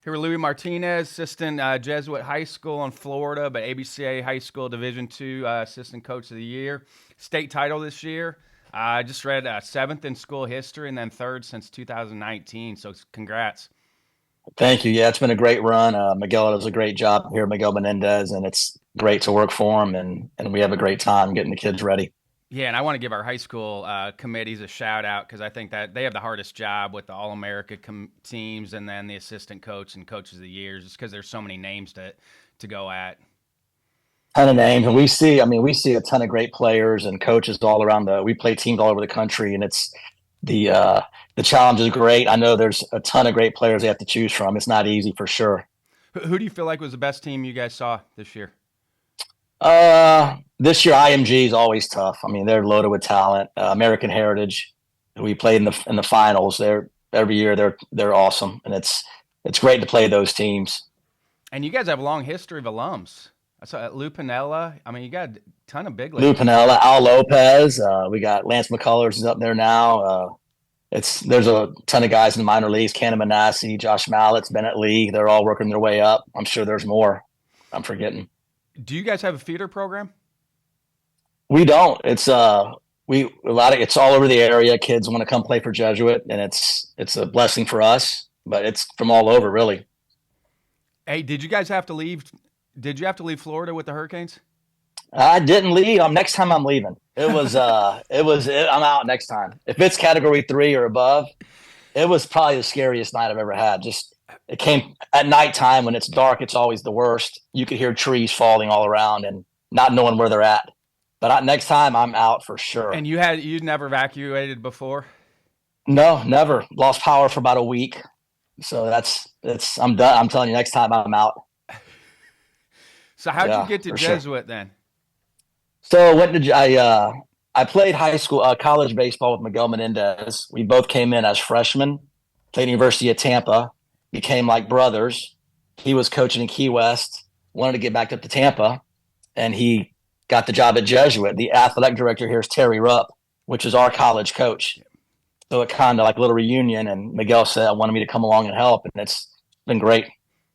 Here with Louie Martinez, assistant Jesuit High School in Florida, but ABCA High School Division II Assistant Coach of the Year. State title this year. I just read seventh in school history and then third since 2019. So congrats. Thank you. Yeah, it's been a great run. Miguel does a great job here, Miguel Menendez, and it's great to work for him. And we have a great time getting the kids ready. Yeah, and I want to give our high school committees a shout out because I think that they have the hardest job with the All America teams and then the assistant coach and coaches of the years, just because there's so many names to go at. Ton of names, and we see a ton of great players and coaches all around we play teams all over the country, and it's the challenge is great. I know there's a ton of great players they have to choose from. It's not easy for sure. Who do you feel like was the best team you guys saw this year? This year IMG is always tough. I mean, they're loaded with talent. American Heritage, who we played in the finals. Every year they're awesome, and it's great to play those teams. And you guys have a long history of alums. I saw Lou Pinella. I mean, you got a ton of big leagues. Lou Pinella, Al Lopez. We got Lance McCullers is up there now. There's a ton of guys in the minor leagues. Cannon Manassi, Josh Mallett's, Bennett Lee. They're all working their way up. I'm sure there's more I'm forgetting. Do you guys have a feeder program? We don't. It's it's all over the area. Kids want to come play for Jesuit, and it's a blessing for us. But it's from all over, really. Hey, did you guys have to leave? Did you have to leave Florida with the Hurricanes? I didn't leave. Next time I'm leaving. I'm out next time. If it's Category 3 or above, it was probably the scariest night I've ever had. It came at nighttime when it's dark. It's always the worst. You could hear trees falling all around and not knowing where they're at. But next time I'm out for sure. And you'd never evacuated before? No, never. Lost power for about a week. So I'm done. I'm telling you, next time I'm out. So how'd you get to Jesuit then? So I played high school, college baseball with Miguel Menendez. We both came in as freshmen, played University of Tampa, became like brothers. He was coaching in Key West, wanted to get back up to Tampa, and he got the job at Jesuit. The athletic director here is Terry Rupp, which is our college coach. So it kind of like a little reunion, and Miguel said, I wanted me to come along and help, and it's been great.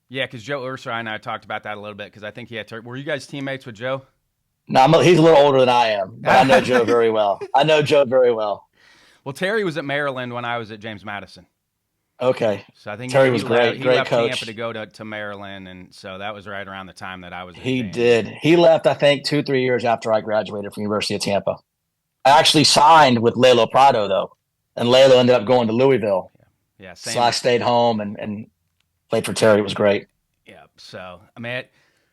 Yeah, because Joe Ursay and I talked about that a little bit because I think he had were you guys teammates with Joe? No, he's a little older than I am, but I know Joe very well. Well, Terry was at Maryland when I was at James Madison. Okay. So I think Terry was great. He great left coach. Tampa to go to Maryland, and so that was right around the time that I was. He did. He left, I think, 2-3 years after I graduated from University of Tampa. I actually signed with Lalo Prado though, and Lalo ended up going to Louisville. Yeah. Same. So I stayed home and played for Terry. It was great. Yeah. So I mean,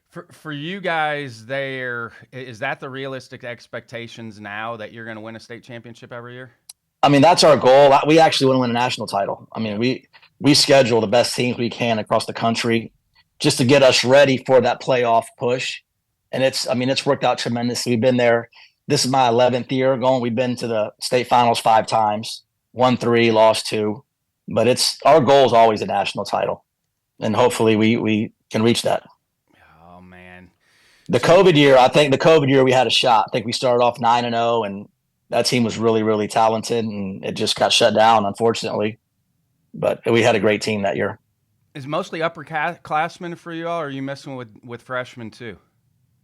for you guys, is that the realistic expectations now that you're going to win a state championship every year? I mean, that's our goal. We actually want to win a national title. I mean, we schedule the best teams we can across the country just to get us ready for that playoff push. And it's worked out tremendously. We've been there. This is my 11th year going. We've been to the state finals 5 times, won 3, lost 2. But our goal is always a national title. And hopefully we can reach that. Oh, man. The COVID year, we had a shot. I think we started off 9-0, and that team was really, really talented, and it just got shut down, unfortunately. But we had a great team that year. Is mostly upperclassmen for you all, or are you messing with freshmen too?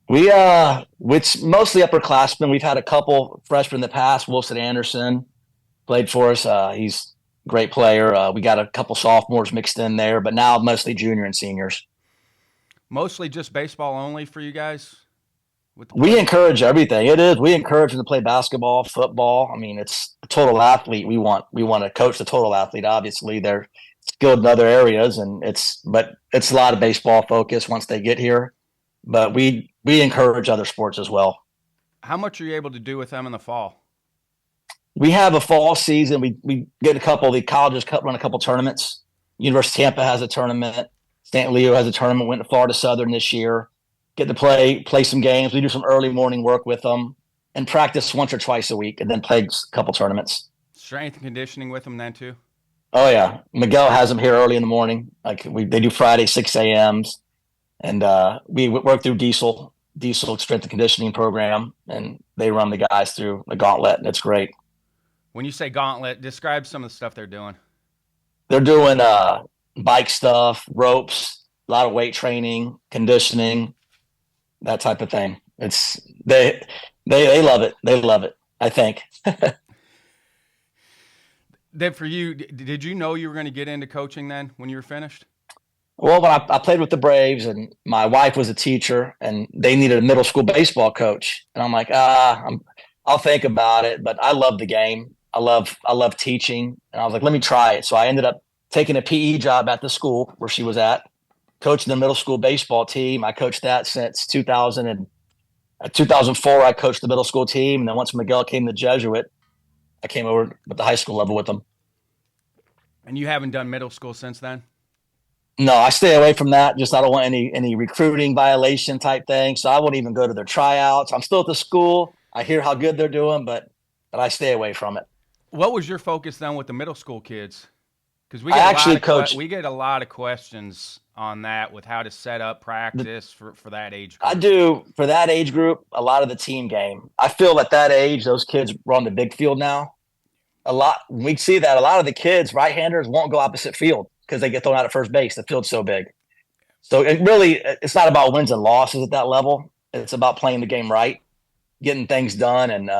It's mostly upperclassmen. We've had a couple freshmen in the past. Wilson Anderson played for us. He's a great player. We got a couple sophomores mixed in there, but now mostly junior and seniors. Mostly just baseball only for you guys? We encourage everything. It is. We encourage them to play basketball, football. I mean, it's a total athlete. We want to coach the total athlete. Obviously, they're skilled in other areas, but it's a lot of baseball focus once they get here. But we encourage other sports as well. How much are you able to do with them in the fall? We have a fall season. We get a couple. The colleges run a couple tournaments. University of Tampa has a tournament. St. Leo has a tournament. Went to Florida Southern this year. Get to play some games. We do some early morning work with them and practice once or twice a week, and then play a couple tournaments. Strength and conditioning with them then too? Oh yeah, Miguel has them here early in the morning. They do Friday 6 a.m.s, and we work through Diesel strength and conditioning program, and they run the guys through the gauntlet, and it's great. When you say gauntlet, describe some of the stuff they're doing. They're doing bike stuff, ropes, a lot of weight training, conditioning, that type of thing. It's they love it. They love it, I think. Then for you, did you know you were going to get into coaching then when you were finished? Well, when I played with the Braves, and my wife was a teacher, and they needed a middle school baseball coach, and I'm like, I'll think about it. But I love the game. I love teaching, and I was like, let me try it. So I ended up taking a PE job at the school where she was at, coaching the middle school baseball team. I coached that since 2004. I coached the middle school team, and then once Miguel came to Jesuit, I came over with the high school level with them. And you haven't done middle school since then? No, I stay away from that. Just I don't want any recruiting violation type thing. So I won't even go to their tryouts. I'm still at the school. I hear how good they're doing, but I stay away from it. What was your focus then with the middle school kids? Because we get a lot of questions on that with how to set up practice for that age group. I do for that age group a lot of the team game. I feel at that age those kids are on the big field now. We see that a lot of the kids, right-handers, won't go opposite field because they get thrown out at first base. The field's so big. So it's not about wins and losses at that level. It's about playing the game right, getting things done, and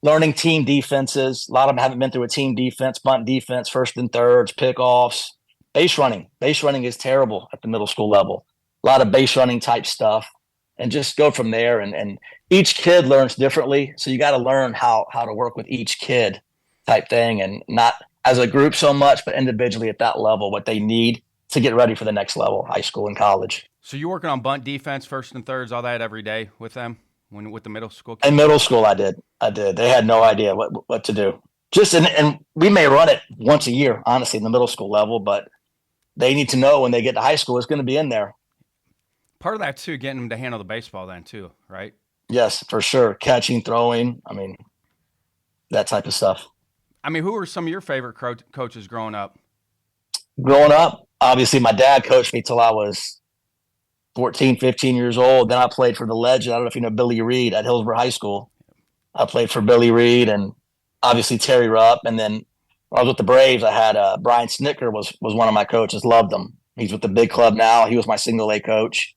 learning team defenses. A lot of them haven't been through a team defense, bunt defense, first and thirds, pickoffs, base running. Base running is terrible at the middle school level. A lot of base running type stuff, and just go from there. And each kid learns differently, so you got to learn how to work with each kid type thing, and not as a group so much, but individually at that level, what they need to get ready for the next level, high school and college. So you're working on bunt defense, first and thirds, all that every day with them with the middle school kids? In middle school, I did. They had no idea what to do. And we may run it once a year, honestly, in the middle school level, but they need to know when they get to high school, it's going to be in there. Part of that too, getting them to handle the baseball then too, right? Yes, for sure. Catching, throwing, that type of stuff. Who were some of your favorite coaches growing up? Growing up, obviously my dad coached me till I was 14, 15 years old. Then I played for the legend. I don't know if you know Billy Reed at Hillsborough High School. I played for Billy Reed and obviously Terry Rupp. And then when I was with the Braves, I had Brian Snicker was one of my coaches. Loved him. He's with the big club now. He was my single A coach.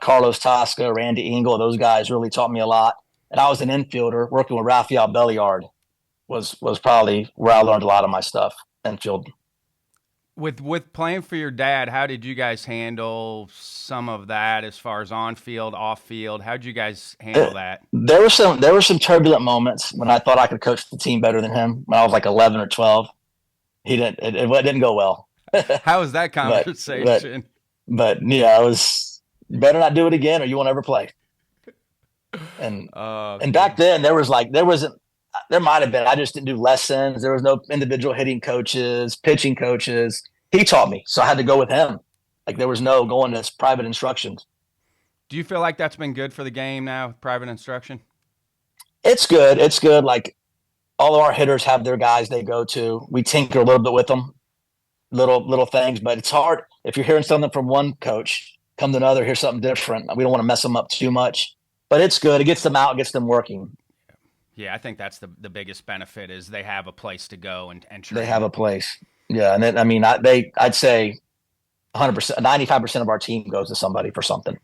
Carlos Tosca, Randy Engel, those guys really taught me a lot. And I was an infielder working with Rafael Belliard. Was probably where I learned a lot of my stuff, infield. With playing for your dad, how did you guys handle some of that as far as on field, off field? How did you guys handle that? There were some turbulent moments when I thought I could coach the team better than him. When I was like 11 or 12, it didn't go well. How was that conversation? But yeah, it was better not do it again, or you won't ever play. And back then there might have been. I just didn't do lessons. There was no individual hitting coaches, pitching coaches. He taught me, so I had to go with him. Like there was no going to private instructions. Do you feel like that's been good for the game now, private instruction? It's good. It's good. Like all of our hitters have their guys they go to. We tinker a little bit with them, little things, but it's hard. If you're hearing something from one coach, come to another, hear something different. We don't want to mess them up too much, but it's good. It gets them out, gets them working. Yeah, I think that's the biggest benefit is they have a place to go and train. They have a place. Yeah, and then, I'd say 100%, 95% of our team goes to somebody for something.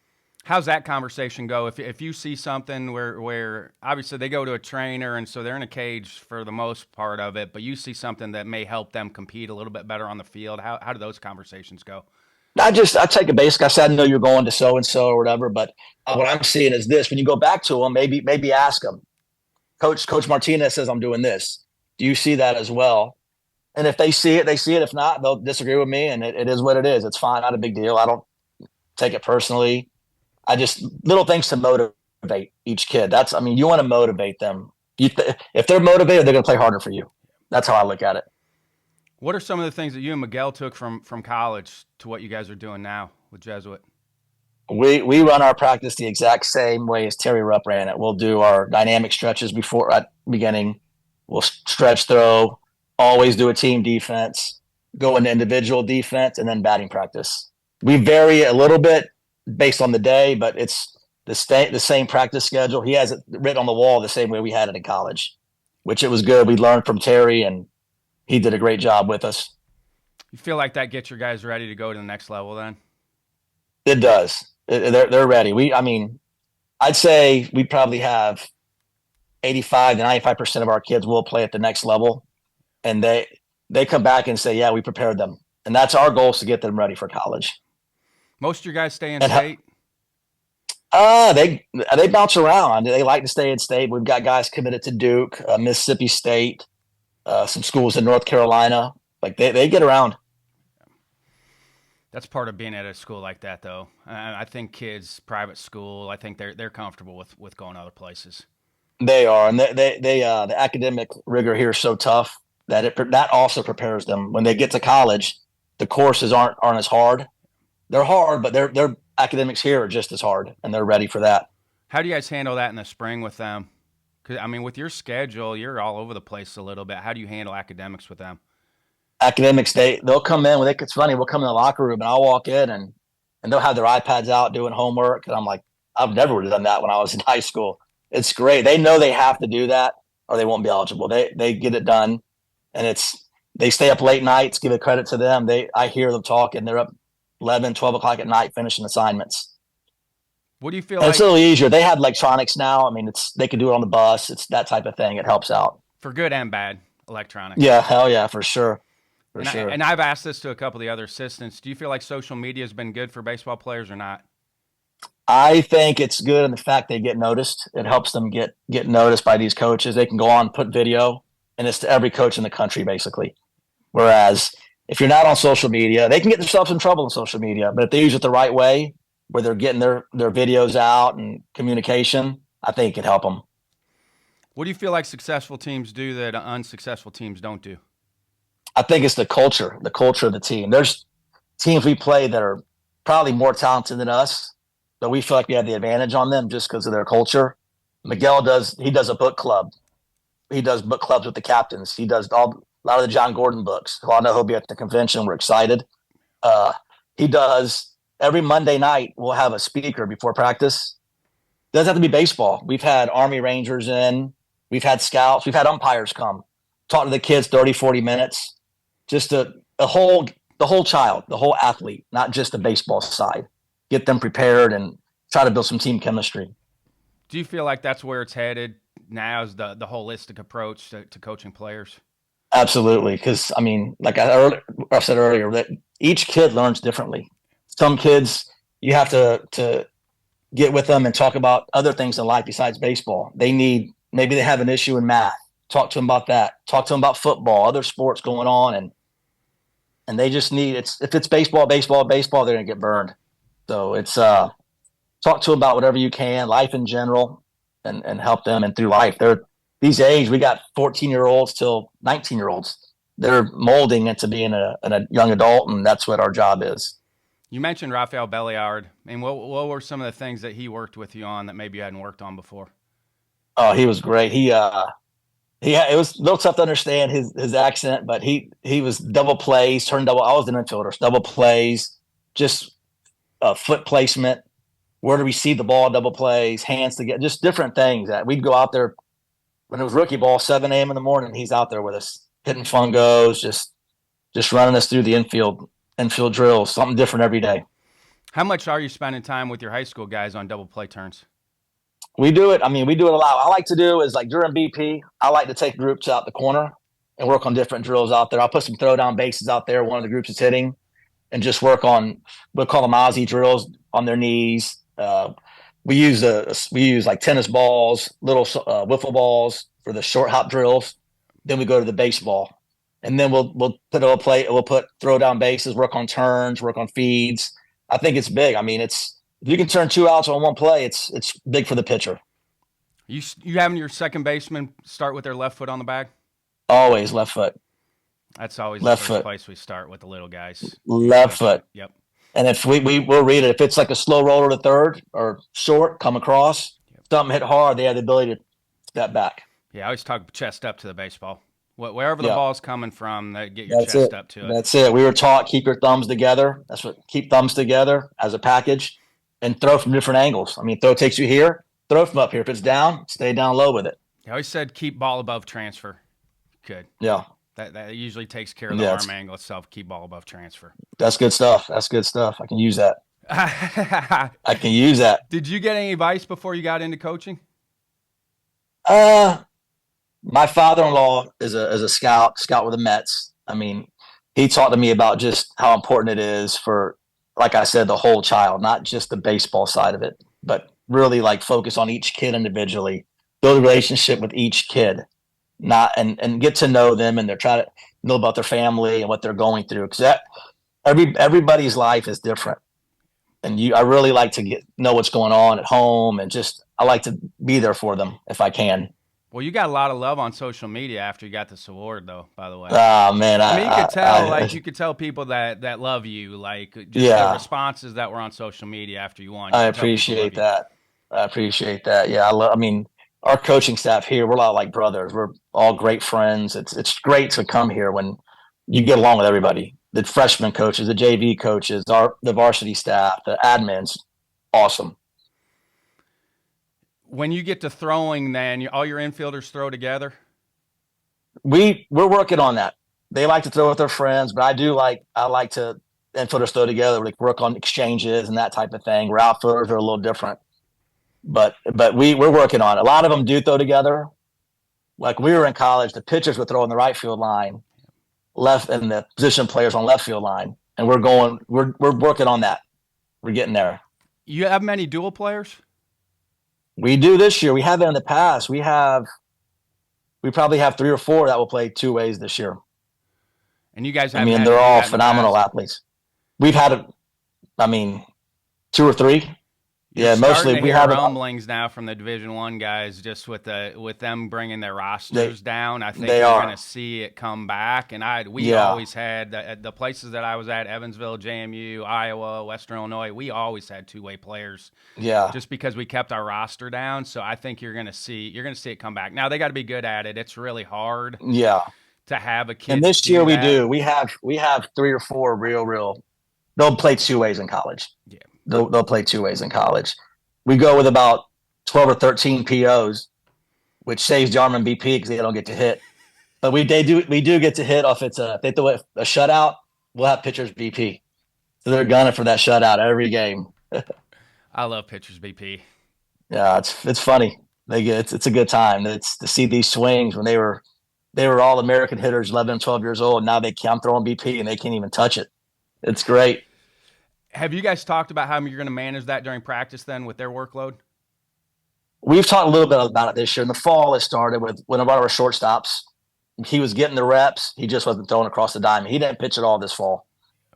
How's that conversation go? If you see something where obviously they go to a trainer and so they're in a cage for the most part of it, but you see something that may help them compete a little bit better on the field, how do those conversations go? I take a basic. I said, I know you're going to so-and-so or whatever, but what I'm seeing is this. When you go back to them, maybe ask them. Coach Martinez says I'm doing this. Do you see that as well? And if they see it, they see it. If not, they'll disagree with me, and it is what it is. It's fine, not a big deal. I don't take it personally. I just little things to motivate each kid. You want to motivate them. If they're motivated, they're going to play harder for you. That's how I look at it. What are some of the things that you and Miguel took from college to what you guys are doing now with Jesuit? We run our practice the exact same way as Terry Rupp ran it. We'll do our dynamic stretches before at beginning. We'll stretch throw, always do a team defense, go into individual defense, and then batting practice. We vary a little bit based on the day, but it's the same practice schedule. He has it written on the wall the same way we had it in college, which it was good. We learned from Terry, and he did a great job with us. You feel like that gets your guys ready to go to the next level then? It does. They're ready. I'd say we probably have 85 to 95% of our kids will play at the next level. And they come back and say, yeah, we prepared them. And that's our goal, is to get them ready for college. Most of your guys stay in And state? They bounce around. They like to stay in state. We've got guys committed to Duke, Mississippi State, some schools in North Carolina. Like they get around. That's part of being at a school like that, though. I think kids, private school, I think they're comfortable with going other places. They are, and the academic rigor here is so tough that that also prepares them when they get to college. The courses aren't as hard. They're hard, but their academics here are just as hard, and they're ready for that. How do you guys handle that in the spring with them? Because I mean, with your schedule, you're all over the place a little bit. How do you handle academics with them? Academics, they'll come in it's funny. We'll come in the locker room and I'll walk in and they'll have their iPads out doing homework. And I'm like, I've never done that when I was in high school. It's great. They know they have to do that or they won't be eligible. They get it done, and they stay up late nights. Give it credit to them. I hear them talking. They're up 11, 12 o'clock at night finishing assignments. What do you feel and like? It's a little easier. They have electronics now. I mean, they can do it on the bus. It's that type of thing. It helps out. For good and bad, electronics. Yeah, hell yeah, for sure. And I've asked this to a couple of the other assistants. Do you feel like social media has been good for baseball players or not? I think it's good in the fact they get noticed. It helps them get noticed by these coaches. They can go on, put video, and it's to every coach in the country, basically. Whereas if you're not on social media, they can get themselves in trouble on social media. But if they use it the right way, where they're getting their videos out and communication, I think it can help them. What do you feel like successful teams do that unsuccessful teams don't do? I think it's the culture of the team. There's teams we play that are probably more talented than us, but we feel like we have the advantage on them just because of their culture. Miguel does a book club. He does book clubs with the captains. He does a lot of the John Gordon books. Well, I know he'll be at the convention. We're excited. He does every Monday night. We'll have a speaker before practice. Doesn't have to be baseball. We've had Army Rangers in. We've had scouts. We've had umpires come talk to the kids 30, 40 minutes. Just the whole child, the whole athlete, not just the baseball side. Get them prepared and try to build some team chemistry. Do you feel like that's where it's headed now, is the holistic approach to coaching players? Absolutely, because I mean, like I said earlier, that each kid learns differently. Some kids you have to get with them and talk about other things in life besides baseball. Maybe they have an issue in math. Talk to them about that. Talk to them about football, other sports going on, and they just need if it's baseball, they're gonna get burned. So it's talk to them about whatever you can, life in general, and help them and through life. These age, we got 14-year-olds till 19-year-olds. They're molding into being a young adult, and that's what our job is. You mentioned Rafael Belliard, and what were some of the things that he worked with you on that maybe you hadn't worked on before? Oh, he was great. It was a little tough to understand his accent, but he was double plays, turned double. I was an infielder, double plays, just foot placement, where to receive the ball, double plays, hands to get, just different things that we'd go out there when it was rookie ball, 7 a.m. in the morning. He's out there with us, hitting fungos, just running us through the infield drills, something different every day. How much are you spending time with your high school guys on double play turns? We do it. I mean, we do it a lot. What I like to do is, like, during BP, I like to take groups out the corner and work on different drills out there. I'll put some throw down bases out there. One of the groups is hitting, and just work on, we'll call them Aussie drills on their knees. We use like tennis balls, little wiffle balls for the short hop drills. Then we go to the baseball, and then we'll put throw down bases, work on turns, work on feeds. I think it's big. I mean, if you can turn 2 outs on one play, it's big for the pitcher. You having your second baseman start with their left foot on the bag? Always left foot. That's always left the first foot. place we start with the little guys. Left foot. Yep. And if we'll read it. If it's like a slow roller to third or short, come across, something hit hard, they have the ability to step back. Yeah, I always talk chest up to the baseball. Wherever the ball's coming from, get your That's chest it. up to it. That's it. We were taught keep your thumbs together. Keep thumbs together as a package and throw from different angles. I mean, throw takes you here, throw from up here. If it's down, stay down low with it. I always said keep ball above transfer. Good. Yeah. That usually takes care of the Yeah, arm angle itself. Keep ball above transfer. that's good stuff. That's good stuff. I can use that. I can use that. Did you get any advice before you got into coaching? Uh, my father-in-law is a scout with the Mets. I mean, he talked to me about just how important it is for, like I said, the whole child, not just the baseball side of it, but really like focus on each kid individually, build a relationship with each kid, not and get to know them, and they're trying to know about their family and what they're going through, because that everybody's life is different, and I really like to know what's going on at home, and just I like to be there for them if I can. Well, you got a lot of love on social media after you got this award, though. By the way, Oh man, I mean, you could tell, you could tell people that love you, like just the responses that were on social media after you won. I appreciate that. I appreciate that. Yeah, I mean, our coaching staff here, we're a lot like brothers. We're all great friends. It's great to come here when you get along with everybody. The freshman coaches, the JV coaches, the varsity staff, the admins, awesome. When you get to throwing, then all your infielders throw together? We're working on that. They like to throw with their friends, but I like to infielders throw together, like work on exchanges and that type of thing. Where outfielders are a little different. But we're working on it. A lot of them do throw together. Like we were in college, the pitchers would throw on the right field line, left, and the position players on left field line. And we're working on that. We're getting there. You have many dual players? We do this year. We have it in the past. We probably have 3 or 4 that will play 2 ways this year. And you guys have, I mean, they're all phenomenal athletes. We've had, 2 or 3. You're mostly we have rumblings now from the Division I guys, just with them bringing their rosters down. I think you're going to see it come back. And we always had the places that I was at, Evansville, JMU, Iowa, Western Illinois. We always had 2-way players. Yeah, just because we kept our roster down. So I think you're going to see it come back. Now they got to be good at it. It's really hard. Yeah, to have a kid. And this year we do. We have 3 or 4 real. They'll play 2 ways in college. Yeah. They'll play 2 ways in college. We go with about 12 or 13 POs, which saves the arm and BP because they don't get to hit. But we do get to hit if they throw a shutout. We'll have pitchers BP, so they're gunning for that shutout every game. I love pitchers BP. Yeah, it's funny. It's a good time. It's to see these swings when they were all American hitters, 11 and 12 years old. Now I'm throwing BP and they can't even touch it. It's great. Have you guys talked about how you're going to manage that during practice then with their workload? We've talked a little bit about it this year. In the fall, it started with one of our shortstops. He was getting the reps. He just wasn't throwing across the diamond. He didn't pitch at all this fall,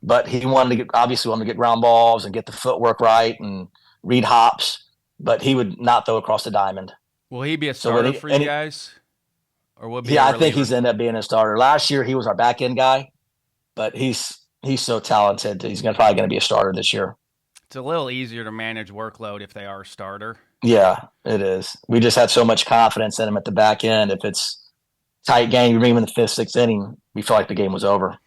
but he wanted to get ground balls and get the footwork right and read hops, but he would not throw across the diamond. Will he be a starter for you guys? Or will I think he's ended up being a starter. Last year, he was our back end guy, but he's so talented. He's probably going to be a starter this year. It's a little easier to manage workload if they are a starter. Yeah, it is. We just had so much confidence in him at the back end. If it's tight game, you bring him in the 5th, 6th inning, we felt like the game was over.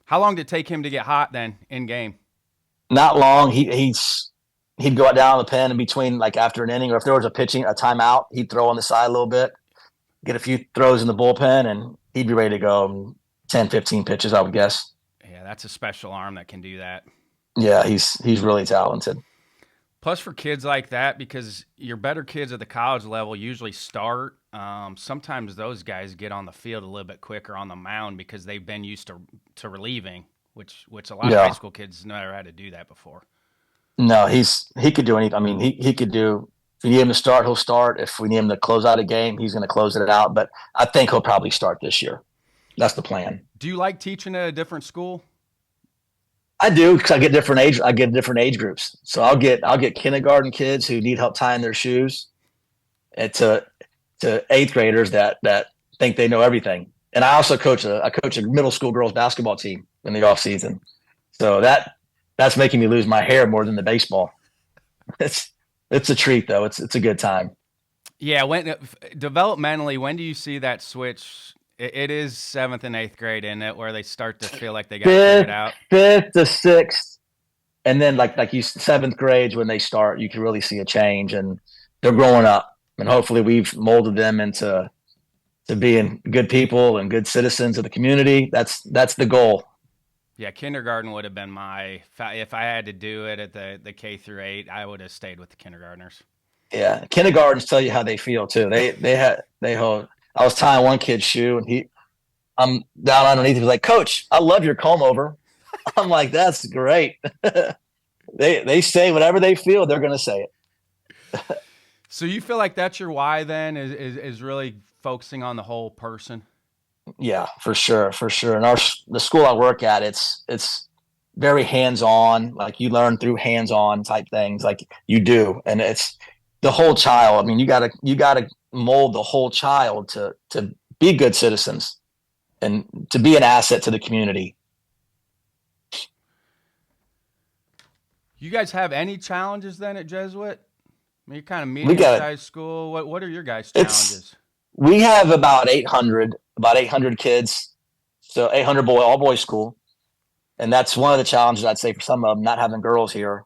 How long did it take him to get hot then in game? Not long. He'd go down the pen in between, like after an inning, or if there was a timeout, he'd throw on the side a little bit, get a few throws in the bullpen, and he'd be ready to go 10, 15 pitches, I would guess. Yeah, that's a special arm that can do that. Yeah, he's really talented. Plus for kids like that, because your better kids at the college level usually start, sometimes those guys get on the field a little bit quicker on the mound because they've been used to relieving, which a lot of high school kids never had to do that before. No, he could do anything. I mean, he could do. If we need him to start, he'll start. If we need him to close out a game, he's going to close it out. But I think he'll probably start this year. That's the plan. Do you like teaching at a different school? I do, because I get different age groups. So I'll get kindergarten kids who need help tying their shoes, and to 8th graders that think they know everything. And I also coach a middle school girls basketball team in the off season. So that's making me lose my hair more than the baseball. It's a treat though. It's a good time. Yeah. Developmentally, when do you see that switch? It is 7th and 8th grade, isn't it, where they start to feel like they got to figure it out? 5th to 6th, and then like you 7th grade when they start, you can really see a change, and they're growing up, and hopefully we've molded them into to being good people and good citizens of the community. That's the goal. Yeah, kindergarten would have been if I had to do it at the K through 8, I would have stayed with the kindergartners. Yeah, kindergartens tell you how they feel too. They had they hold. I was tying one kid's shoe, and I'm down underneath. He was like, "Coach, I love your comb over." I'm like, "That's great." They say whatever they feel, they're going to say it. So you feel like that's your why then is really focusing on the whole person? Yeah, for sure, for sure. And the school I work at, it's very hands on. Like you learn through hands on type things, like you do, and it's the whole child. I mean, you gotta mold the whole child to be good citizens and to be an asset to the community. You guys have any challenges then at Jesuit? I mean, you're kind of We got medium-sized school. What are your guys' it's challenges? we have about 800 kids, so 800 all boys school, and that's one of the challenges I'd say for some of them not having girls here.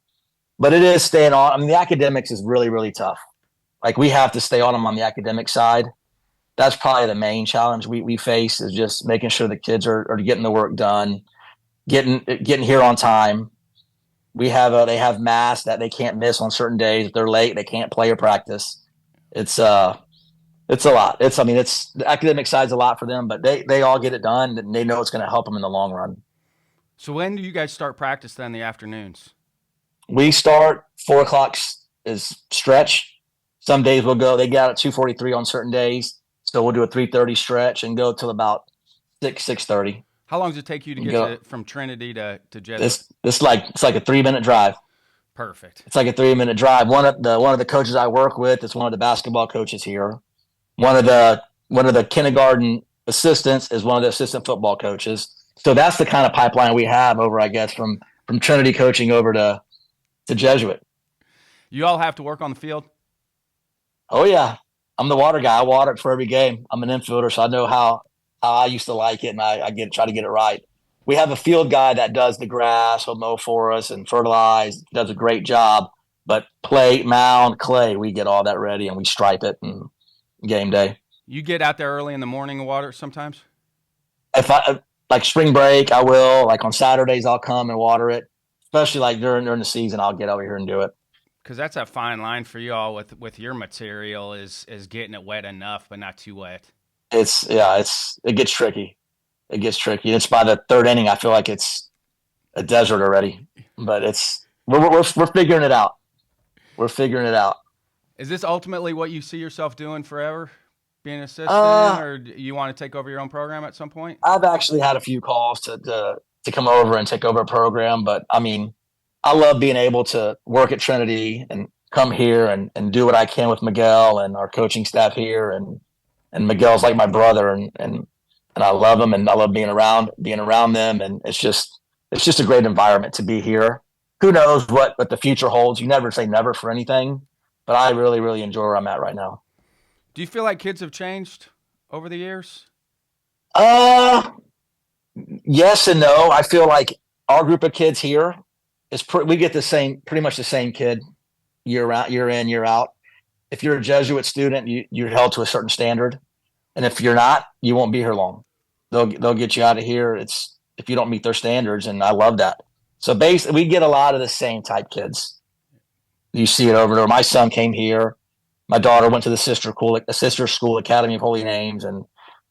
But it is staying on. I mean, the academics is really really tough. Like we have to stay on them on the academic side. That's probably the main challenge we face is just making sure the kids are getting the work done, getting here on time. They have mass that they can't miss on certain days. If they're late, they can't play or practice. It's it's a lot. It's the academic side's a lot for them, but they all get it done and they know it's going to help them in the long run. So when do you guys start practice then in the afternoons? We start 4 o'clock is stretch. Some days we'll go. They get out at 2:43 on certain days, so we'll do a 3:30 stretch and go till about 6:30. How long does it take you to get from Trinity to Jesuit? It's like a 3 minute drive. Perfect. It's like a 3 minute drive. One of the coaches I work with is one of the basketball coaches here. One of the kindergarten assistants is one of the assistant football coaches. So that's the kind of pipeline we have over, I guess, from Trinity coaching over to Jesuit. You all have to work on the field? Oh yeah, I'm the water guy. I water it for every game. I'm an infielder, so I know how I used to like it, and I try to get it right. We have a field guy that does the grass, he'll mow for us and fertilize. Does a great job. But plate, mound, clay, we get all that ready and we stripe it and game day. You get out there early in the morning and water it sometimes? If I like spring break, I will. Like on Saturdays, I'll come and water it. Especially like during the season, I'll get over here and do it. Because that's a fine line for you all with your material is getting it wet enough but not too wet. It gets tricky. It gets tricky. It's by the third inning, I feel like it's a desert already. But we're figuring it out. We're figuring it out. Is this ultimately what you see yourself doing forever? Being an assistant, or do you want to take over your own program at some point? I've actually had a few calls to come over and take over a program, but I mean, I love being able to work at Trinity and come here and do what I can with Miguel and our coaching staff here, and Miguel's like my brother, and I love him, and I love being around them, and it's just a great environment to be here. Who knows what the future holds? You never say never for anything, but I really really enjoy where I'm at right now. Do you feel like kids have changed over the years? Yes and no. I feel like our group of kids here we get pretty much the same kid year in, year out. If you're a Jesuit student, you're held to a certain standard, and if you're not, you won't be here long. They'll get you out of here. It's if you don't meet their standards, and I love that. So basically, we get a lot of the same type kids. You see it over and over. My son came here. My daughter went to the sister school, Academy of Holy Names, and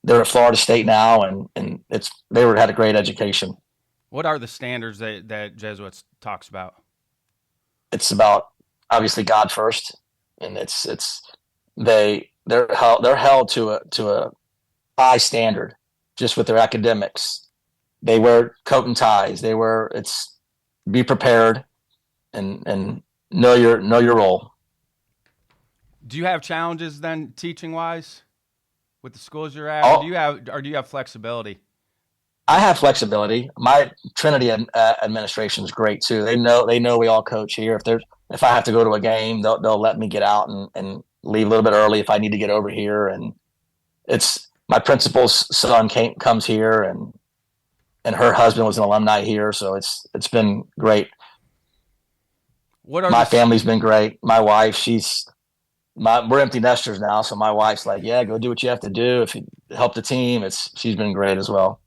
they're at Florida State now, and had a great education. What are the standards that Jesuits talks about? It's about obviously God first, and they're held to a high standard just with their academics. They wear coat and ties. Be prepared and know your role. Do you have challenges then teaching wise with the schools you're at? Or do you have flexibility? I have flexibility. My Trinity administration is great too. They know we all coach here. If I have to go to a game, they'll let me get out and leave a little bit early if I need to get over here. And it's my principal's son comes here, and her husband was an alumni here, so it's been great. My family's been great. My wife, she's we're empty nesters now, so my wife's like, yeah, go do what you have to do. If you help the team, she's been great as well.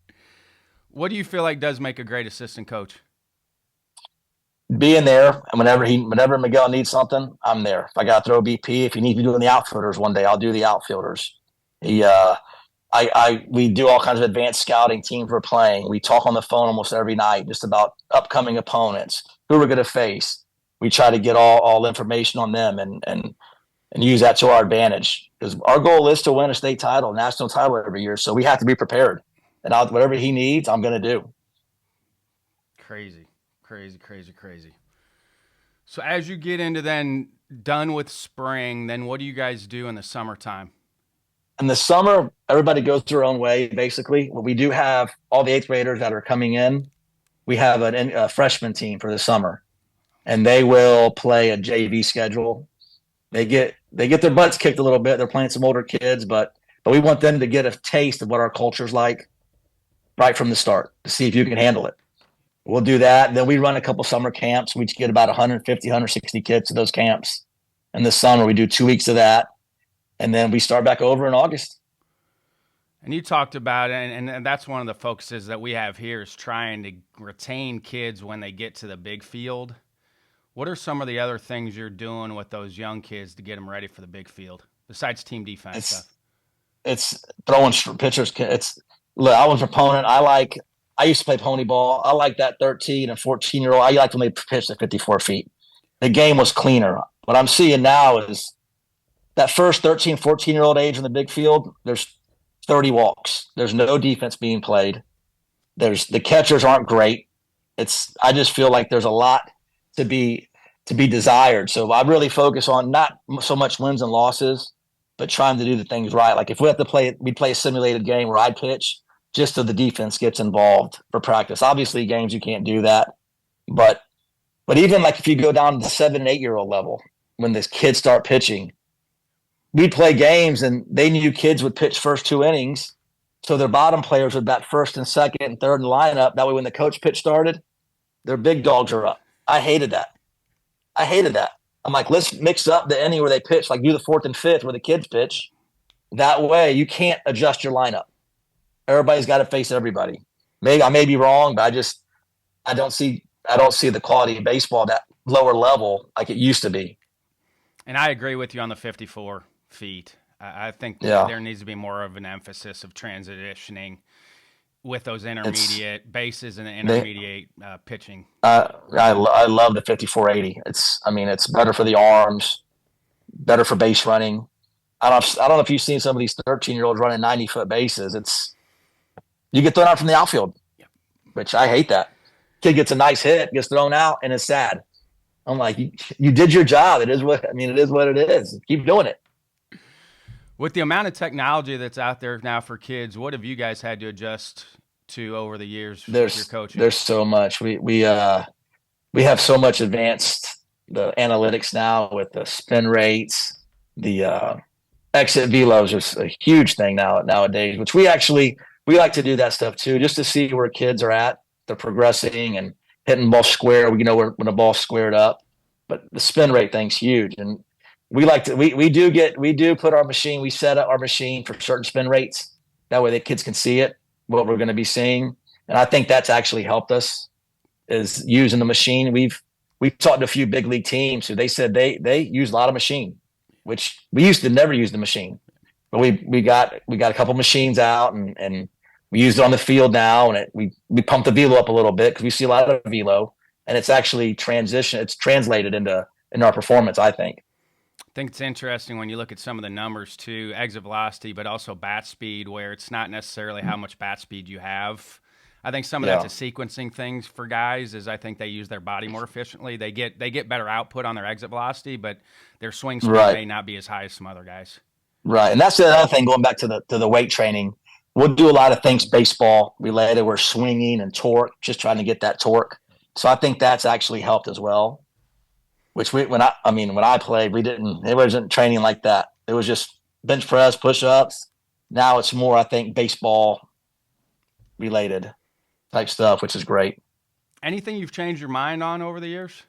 What do you feel like does make a great assistant coach? Being there, and whenever Miguel needs something, I'm there. If I got to throw BP, if he needs me doing the outfielders one day, I'll do the outfielders. He, we do all kinds of advanced scouting. Teams we're playing. We talk on the phone almost every night, just about upcoming opponents, who we're going to face. We try to get all information on them and use that to our advantage, because our goal is to win a state title, national title every year. So we have to be prepared, and whatever he needs, I'm going to do. Crazy. So as you get into then done with spring, then what do you guys do in the summertime? In the summer, everybody goes their own way, basically. We do have all the eighth graders that are coming in. We have a freshman team for the summer, and they will play a JV schedule. They get their butts kicked a little bit. They're playing some older kids, but we want them to get a taste of what our culture's like right from the start to see if you can handle it. We'll do that. Then we run a couple summer camps. We get about 150, 160 kids to those camps. In the summer, we do 2 weeks of that. And then we start back over in August. And you talked about it, and that's one of the focuses that we have here is trying to retain kids when they get to the big field. What are some of the other things you're doing with those young kids to get them ready for the big field, besides team defense stuff? It's throwing pitchers. Look, I was a proponent. I used to play pony ball. I like that 13 and 14-year-old. I like when they pitch at 54 feet. The game was cleaner. What I'm seeing now is that first 13, 14-year-old age in the big field, there's 30 walks. There's no defense being played. The catchers aren't great. I just feel like there's a lot to be desired. So I really focus on not so much wins and losses, but trying to do the things right. Like if we have to we'd play a simulated game where I pitch just so the defense gets involved for practice. Obviously, games you can't do that, but even like if you go down to the 7 and 8-year-old level, when the kids start pitching, we'd play games and they knew kids would pitch first 2 innings, so their bottom players would bat first and second and third in the lineup. That way, when the coach pitch started, their big dogs are up. I hated that. I'm like, let's mix up the inning where they pitch, like do the 4th and 5th where the kids pitch. That way, you can't adjust your lineup. Everybody's got to face everybody. Maybe I may be wrong, but I don't see the quality of baseball that lower level like it used to be. And I agree with you on the 54 feet. I think there needs to be more of an emphasis of transitioning with those intermediate bases and the intermediate pitching. I love the 54-80. It's better for the arms, better for base running. I don't know if you've seen some of these 13-year-olds running 90-foot bases. You get thrown out from the outfield, which I hate that. Kid gets a nice hit, gets thrown out, and it's sad. I'm like, you did your job. It is what it is. Keep doing it. With the amount of technology that's out there now for kids, what have you guys had to adjust to over the years with your coaching? There's so much. We have so much advanced the analytics now with the spin rates, the exit velos is a huge thing nowadays, which we like to do that stuff too, just to see where kids are at. They're progressing and hitting the ball square. We know when the ball's squared up, but the spin rate thing's huge. And we do put our machine, we set up our machine for certain spin rates. That way the kids can see it, what we're going to be seeing. And I think that's actually helped us is using the machine. We've talked to a few big league teams who they said they use a lot of machine, which we used to never use the machine, but we got a couple machines out and we use it on the field now, and we pump the velo up a little bit because we see a lot of velo, and it's actually it's translated into our performance, I think. I think it's interesting when you look at some of the numbers too, exit velocity, but also bat speed, where it's not necessarily how much bat speed you have. I think some of that's a sequencing things for guys is I think they use their body more efficiently. They get better output on their exit velocity, but their swing speed may not be as high as some other guys. Right, and that's the other thing, going back to the weight training. We'll do a lot of things baseball related. We're swinging and torque, just trying to get that torque. So I think that's actually helped as well. Which when I played, it wasn't training like that. It was just bench press, push ups. Now it's more, I think, baseball related type stuff, which is great. Anything you've changed your mind on over the years?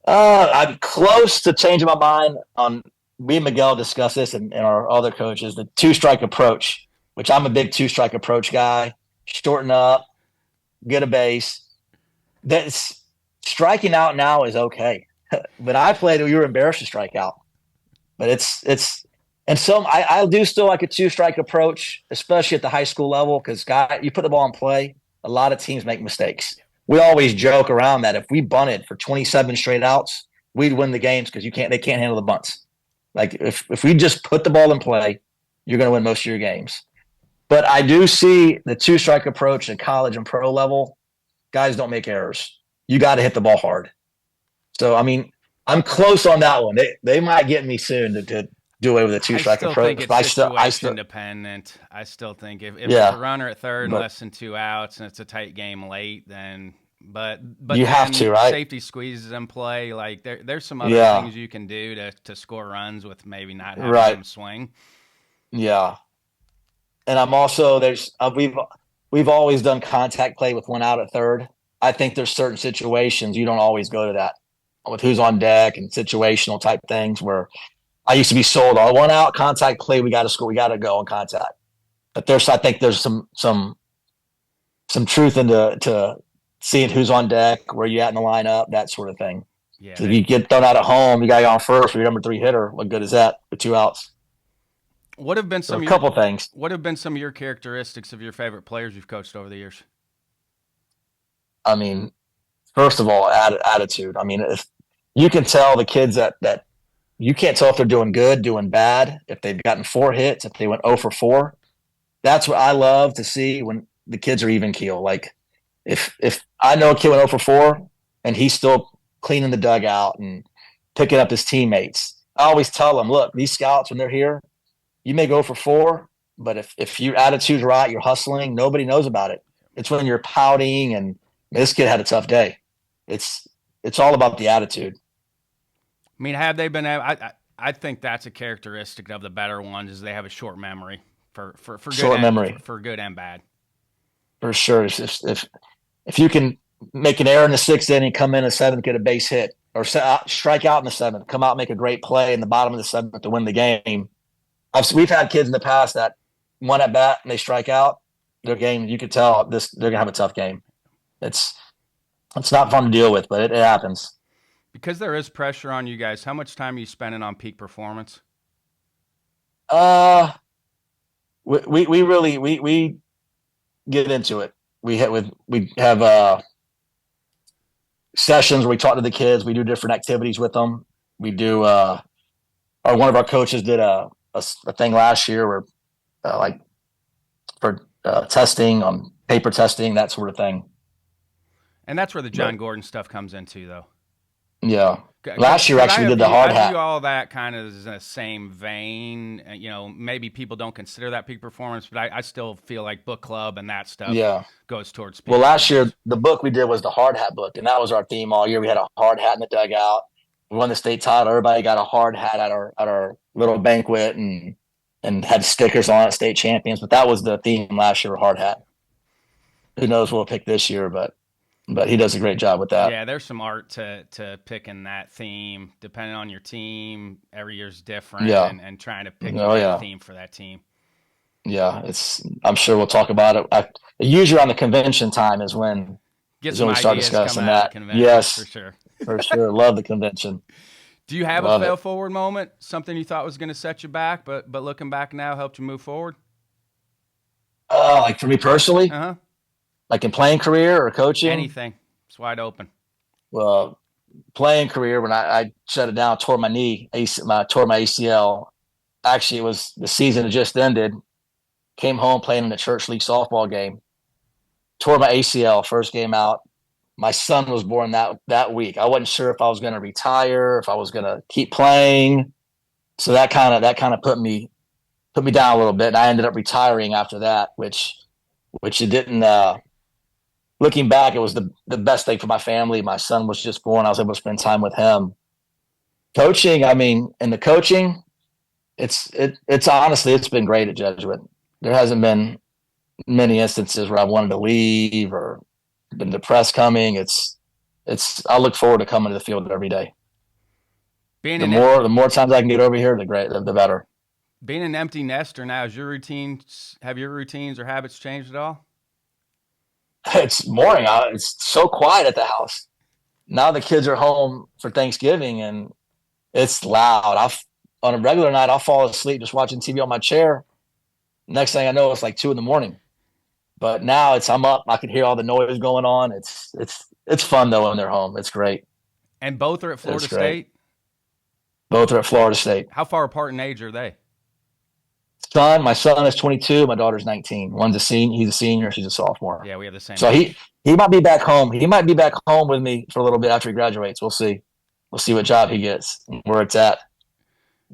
I'm close to changing my mind on. Me and Miguel discussed this, and our other coaches, the two-strike approach, which I'm a big two-strike approach guy. Shorten up, get a base. That's striking out now is okay. When I played, we were embarrassed to strike out. But and I do still like a two-strike approach, especially at the high school level, because you put the ball in play, a lot of teams make mistakes. We always joke around that if we bunted for 27 straight outs, we'd win the games because they can't handle the bunts. Like if we just put the ball in play, you're going to win most of your games. But I do see the two-strike approach at college and pro level. Guys don't make errors. You got to hit the ball hard. So, I mean, I'm close on that one. They might get me soon to do away with the two-strike approach. I still think it's situation dependent. I still think if there's a runner at third and less than 2 outs and it's a tight game late, then but you have to, right? Safety squeezes in play. Like there's some other things you can do to score runs with maybe not having them swing. Yeah. And I'm also we've always done contact play with 1 out at third. I think there's certain situations you don't always go to that with who's on deck and situational type things where I used to be sold on 1 out contact play. We got to score. We got to go on contact. But I think there's some truth into seeing who's on deck, where you at in the lineup, that sort of thing. Yeah. So if you get thrown out at home, you got to go on first for your number 3 hitter. What good is that with 2 outs? What have been a couple things? What have been some of your characteristics of your favorite players you've coached over the years? I mean, first of all, attitude. I mean, if you can tell the kids that you can't tell if they're doing good, doing bad, if they've gotten 4 hits, if they went 0 for 4. That's what I love to see when the kids are even keel. Like if I know a kid went 0 for 4 and he's still cleaning the dugout and picking up his teammates, I always tell them, look, these scouts, when they're here, you may go for 4, but if your attitude's right, you're hustling, nobody knows about it. It's when you're pouting, and this kid had a tough day. It's all about the attitude. I mean, have they been? I think that's a characteristic of the better ones is they have a short memory for good short memory for good and bad. For sure, if you can make an error in the 6th inning, come in the 7th, get a base hit, or strike out in the 7th, come out, make a great play in the bottom of the 7th to win the game. We've had kids in the past that 1 at bat and they strike out. Their game, you could tell they're gonna have a tough game. It's not fun to deal with, but it happens. Because there is pressure on you guys, how much time are you spending on peak performance? We really get into it. We have sessions where we talk to the kids. We do different activities with them. We do. One of our coaches did a thing last year where for testing on paper testing, that sort of thing. And that's where the John Gordon stuff comes into, though. Yeah. Last year, actually, we did the hard hat. I view all that kind of in the same vein. You know, maybe people don't consider that peak performance, but I still feel like book club and that stuff goes towards peak. Well, last year, the book we did was the hard hat book, and that was our theme all year. We had a hard hat in the dugout. We won the state title. Everybody got a hard hat at our little banquet and had stickers on it, state champions. But that was the theme last year, hard hat. Who knows what we'll pick this year, but he does a great job with that. Yeah, there's some art to picking that theme, depending on your team. Every year's different, and trying to pick the theme for that team. Yeah, I'm sure we'll talk about it. Usually around the convention time is when we start discussing that. Yes, for sure. For sure. Love the convention. Do you have a fail forward moment? Something you thought was going to set you back, but looking back now helped you move forward? Like for me personally? Uh-huh. Like in playing career or coaching? Anything. It's wide open. Well, playing career, when I shut it down, tore my knee, tore my ACL. Actually, it was the season had just ended. Came home playing in the church league softball game. Tore my ACL, first game out. My son was born that week. I wasn't sure if I was going to retire, if I was going to keep playing. So that kind of put me down a little bit. And I ended up retiring after that, which it didn't. Looking back, it was the best thing for my family. My son was just born. I was able to spend time with him. Coaching, I mean, in the coaching, it's honestly, it's been great at Jesuit. There hasn't been many instances where I wanted to leave or been depressed coming. I look forward to coming to the field every day. Being The an more times I can get over here, the better. being an empty nester now, is your routines have your routines or habits changed at all? It's boring. It's so quiet at the house. Now the kids are home for Thanksgiving and it's loud. On a regular night, I'll fall asleep just watching TV on my chair. Next thing I know, it's like 2 a.m. But now I'm up. I can hear all the noise going on. It's fun though when they're home. It's great. And both are at Florida It's great. State. Both are at Florida State. How far apart in age are they? My son is 22. My daughter's 19. One's a senior. He's a senior. She's a sophomore. Yeah, we have the same. So age. he might be back home. He might be back home with me for a little bit after he graduates. We'll see. We'll see what job he gets, where it's at.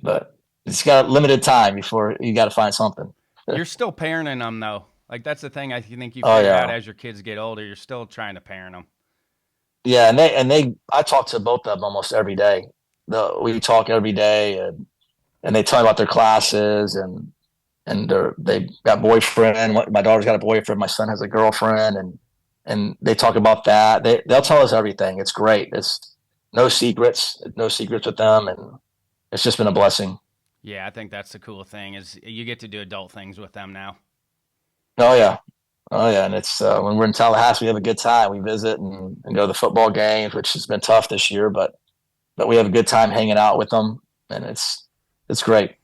But it's got limited time before you got to find something. You're still parenting them though. Like that's the thing I think you Oh, figure yeah. out as your kids get older. You're still trying to parent them. Yeah, and I talk to both of them almost every day. We talk every day, and they tell me about their classes and they got boyfriend. My daughter's got a boyfriend. My son has a girlfriend, and they talk about that. They'll tell us everything. It's great. It's no secrets with them, and it's just been a blessing. Yeah, I think that's the cool thing is you get to do adult things with them now. Oh yeah, and it's when we're in Tallahassee, we have a good time. We visit and go to the football games, which has been tough this year, but we have a good time hanging out with them, and it's great.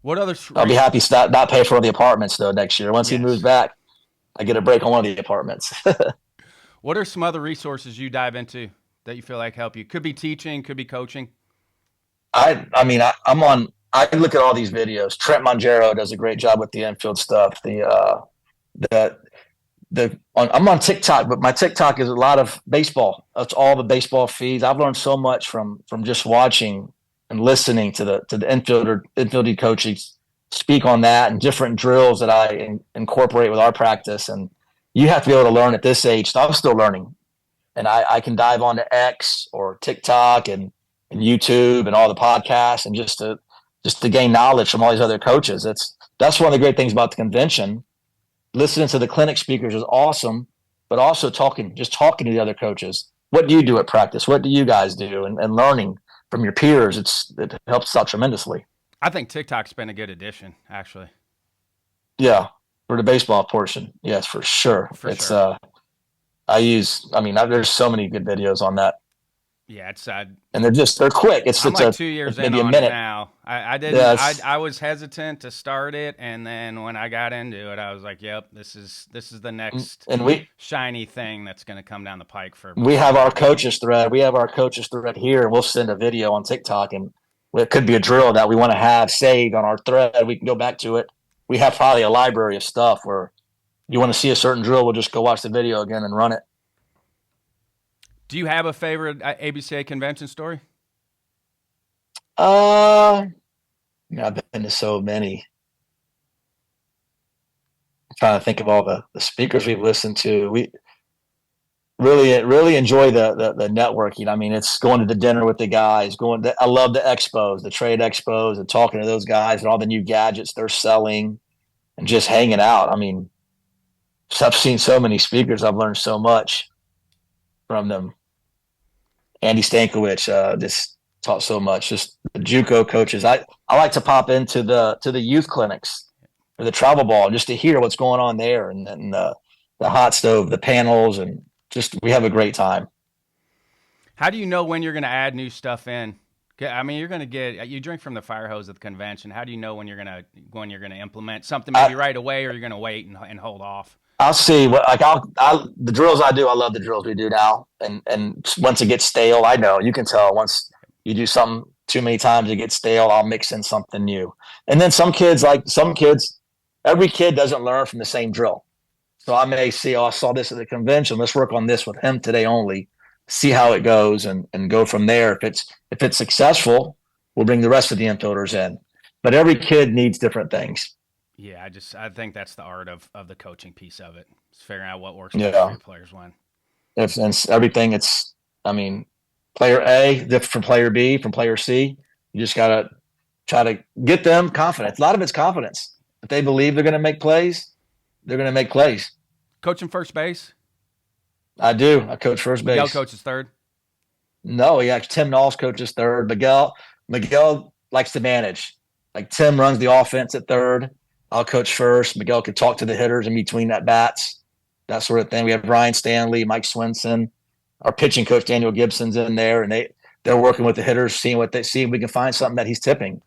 What other? I'll be happy to not pay for the apartments though next year. Once he moves back, I get a break on one of the apartments. What are some other resources you dive into that you feel like help you? Could be teaching, could be coaching. I look at all these videos. Trent Mongero does a great job with the infield stuff. I'm on TikTok, but my TikTok is a lot of baseball. That's all the baseball feeds. I've learned so much from just watching and listening to the infielding coaches speak on that and different drills that I incorporate with our practice. And you have to be able to learn at this age. So I'm still learning, and I can dive onto X or TikTok and YouTube and all the podcasts and just to gain knowledge from all these other coaches. That's one of the great things about the convention. Listening to the clinic speakers is awesome, but also talking to the other coaches. What do you do at practice? What do you guys do? And learning from your peers, it helps out tremendously. I think TikTok's been a good addition, actually. Yeah, for the baseball portion, yes, for sure. Sure. There's so many good videos on that. Yeah, it's and they're quick. I'm like 2 years in on it now. I didn't. Yeah, I was hesitant to start it, and then when I got into it, I was like, "Yep, this is the next shiny thing that's going to come down the pike." We have our coaches thread. We have our coaches thread here, and we'll send a video on TikTok, and it could be a drill that we want to have saved on our thread. We can go back to it. We have probably a library of stuff where you want to see a certain drill, we'll just go watch the video again and run it. Do you have a favorite ABCA convention story? I've been to so many. I'm trying to think of all the speakers we've listened to. We really enjoy the networking. I mean, it's going to the dinner with the guys. I love the expos, the trade expos, and talking to those guys and all the new gadgets they're selling, and just hanging out. I mean, I've seen so many speakers. I've learned so much from them. Andy Stankiewicz just taught so much. Just the JUCO coaches. I like to pop into the youth clinics or the travel ball just to hear what's going on there, and the hot stove, the panels, and just we have a great time. How do you know when you're going to add new stuff in? I mean, you drink from the fire hose at the convention. How do you know when you're going to implement something maybe right away, or you're going to wait and hold off? I'll see the drills I do. I love the drills we do now. And once it gets stale, I know you can tell once you do something too many times, it gets stale. I'll mix in something new. And then some kids, every kid doesn't learn from the same drill. So I may see, I saw this at the convention. Let's work on this with him today only, see how it goes and go from there. If it's successful, we'll bring the rest of the infielders in. But every kid needs different things. Yeah, I think that's the art of the coaching piece of it. It's figuring out what works best for your players when. And everything, player A different from player B, from player C. You just got to try to get them confidence. A lot of it's confidence. If they believe they're going to make plays, they're going to make plays. Coaching first base? I do. I coach first base. Miguel coaches third? No, Tim Knowles coaches third. Miguel Miguel likes to manage. Like Tim runs the offense at third. I'll coach first. Miguel could talk to the hitters in between at bats, that sort of thing. We have Ryan Stanley, Mike Swinson, our pitching coach Daniel Gibson's in there, and they're working with the hitters, seeing what they see. If we can find something that he's tipping,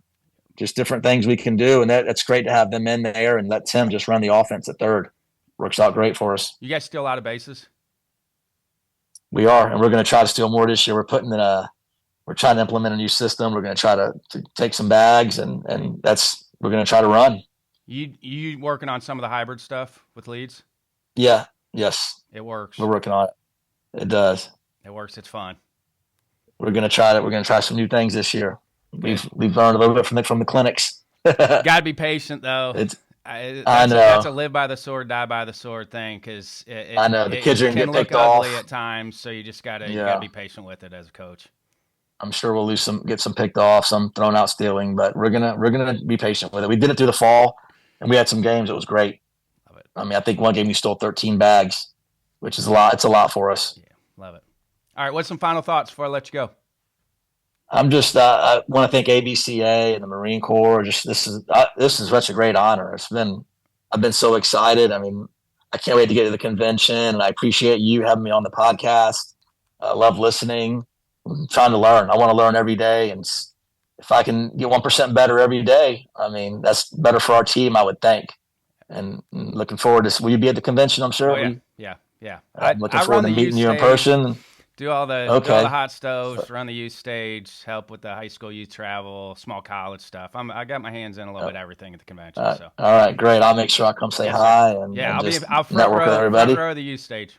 just different things we can do, and that's great to have them in there and let Tim just run the offense at third. Works out great for us. You guys steal a lot of bases? We are, and we're going to try to steal more this year. We're trying to implement a new system. We're going to try to take some bags, and we're going to try to run. You working on some of the hybrid stuff with leads? Yeah. Yes. It works. We're working on it. It does. It works. It's fun. We're going to try it. We're going to try some new things this year. We've learned a little bit from the clinics. Got to be patient though. I know. That's a live by the sword, die by the sword thing, because I know the kids are going to get picked ugly off at times. So you just got to be patient with it as a coach. I'm sure we'll get some picked off, some thrown out stealing, but we're gonna be patient with it. We did it through the fall, and we had some games. It was great. Love it. I mean, I think one game we stole 13 bags, which is a lot. It's a lot for us. Yeah, love it. All right, what's some final thoughts before I let you go? I'm just I want to thank ABCA and the Marine Corps. Just this is such a great honor. I've been so excited. I mean, I can't wait to get to the convention, and I appreciate you having me on the podcast. I love listening. I'm trying to learn. I want to learn every day, and if I can get 1% better every day, I mean, that's better for our team, I would think. And looking forward to. Will you be at the convention? I'm sure. Oh, yeah. I'm looking forward to meeting you in person. Do all the hot stoves, run the youth stage, help with the high school youth travel, small college stuff. I got my hands in a little bit of everything at the convention. So all right, great. I'll make sure I come say hi and I'll front row the youth stage.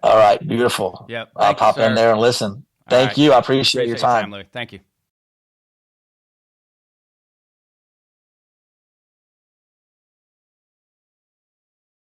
All right, beautiful. Yep. I'll pop in there and listen. Thank you. I appreciate your time. Louie. Thank you.